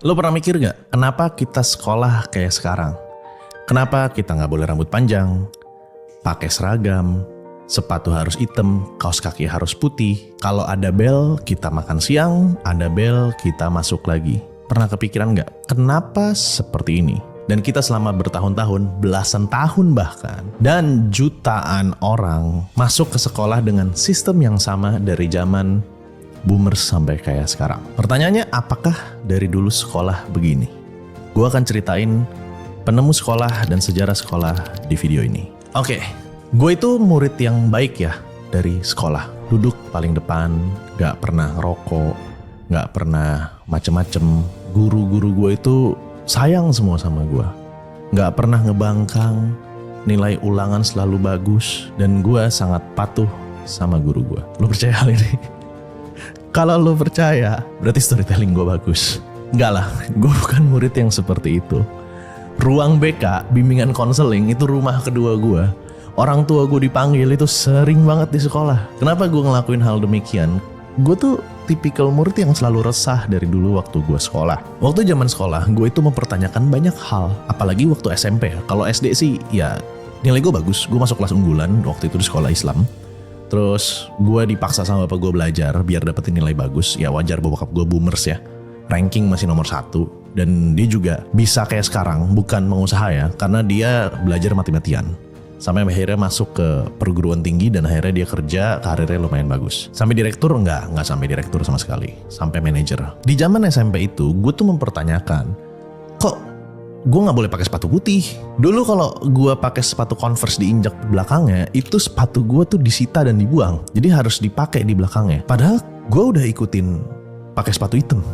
Lo pernah mikir gak kenapa kita sekolah kayak sekarang? Kenapa kita gak boleh rambut panjang, pakai seragam, sepatu harus hitam, kaos kaki harus putih. Kalau ada bel, kita makan siang, ada bel, kita masuk lagi. Pernah kepikiran gak kenapa seperti ini? Dan kita selama bertahun-tahun, belasan tahun bahkan, dan jutaan orang masuk ke sekolah dengan sistem yang sama dari zaman boomers sampai kayak sekarang. Pertanyaannya, apakah dari dulu sekolah begini? Gue akan ceritain penemu sekolah dan sejarah sekolah di video ini. Oke, gue itu murid yang baik ya dari sekolah. Duduk paling depan, gak pernah ngerokok, gak pernah macem-macem. Guru-guru gue itu sayang semua sama gue. Gak pernah ngebangkang, nilai ulangan selalu bagus, dan gue sangat patuh sama guru gue. Lo percaya hal ini? Kalau lo percaya, berarti storytelling gue bagus. Enggak lah, gue bukan murid yang seperti itu. Ruang BK, bimbingan konseling, itu rumah kedua gue. Orang tua gue dipanggil itu sering banget di sekolah. Kenapa gue ngelakuin hal demikian? Gue tuh tipikal murid yang selalu resah dari dulu waktu gue sekolah. Waktu zaman sekolah, gue itu mempertanyakan banyak hal. Apalagi waktu SMP. Kalau SD sih, ya nilai gue bagus. Gue masuk kelas unggulan waktu itu di sekolah Islam. Terus gue dipaksa sama bapak gue belajar biar dapetin nilai bagus. Ya wajar, bokap gue boomers ya. Ranking masih nomor 1. Dan dia juga bisa kayak sekarang, bukan pengusaha ya. Karena dia belajar mati-matian. Sampai akhirnya masuk ke perguruan tinggi dan akhirnya dia kerja, karirnya lumayan bagus. Sampai direktur enggak sampai direktur sama sekali. Sampai manajer. Di zaman SMP itu, gue tuh mempertanyakan, kok gue gak boleh pakai sepatu putih? Dulu kalau gue pakai sepatu Converse diinjak belakangnya, itu sepatu gue tuh disita dan dibuang. Jadi harus dipakai di belakangnya. Padahal gue udah ikutin pakai sepatu hitam.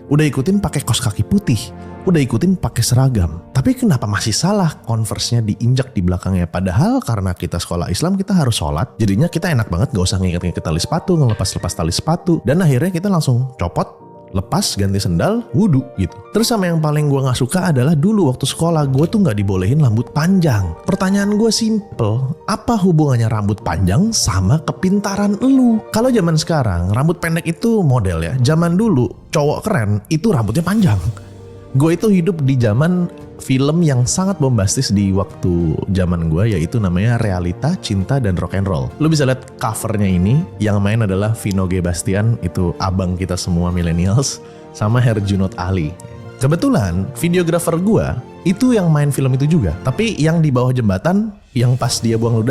Udah ikutin pakai kaos kaki putih, udah ikutin pakai seragam. Tapi kenapa masih salah Converse-nya diinjak di belakangnya? Padahal karena kita sekolah Islam, kita harus sholat. Jadinya kita enak banget gak usah ngikat-ngikat tali sepatu, ngelepas-lepas tali sepatu. Dan akhirnya kita langsung copot, lepas, ganti sendal, wudhu gitu. Terus sama yang paling gue gak suka adalah dulu waktu sekolah gue tuh gak dibolehin rambut panjang. Pertanyaan gue simple, apa hubungannya rambut panjang sama kepintaran elu? Kalau zaman sekarang rambut pendek itu model ya. Zaman dulu cowok keren itu rambutnya panjang. Gue itu hidup di zaman film yang sangat bombastis di waktu zaman gue, yaitu namanya Realita, Cinta, dan Rock and Roll. Lo bisa lihat covernya ini, yang main adalah Vino G. Bastian, itu abang kita semua millennials, sama Herjunot Ali. Kebetulan videografer gue itu yang main film itu juga, tapi yang di bawah jembatan, yang pas dia buang ludah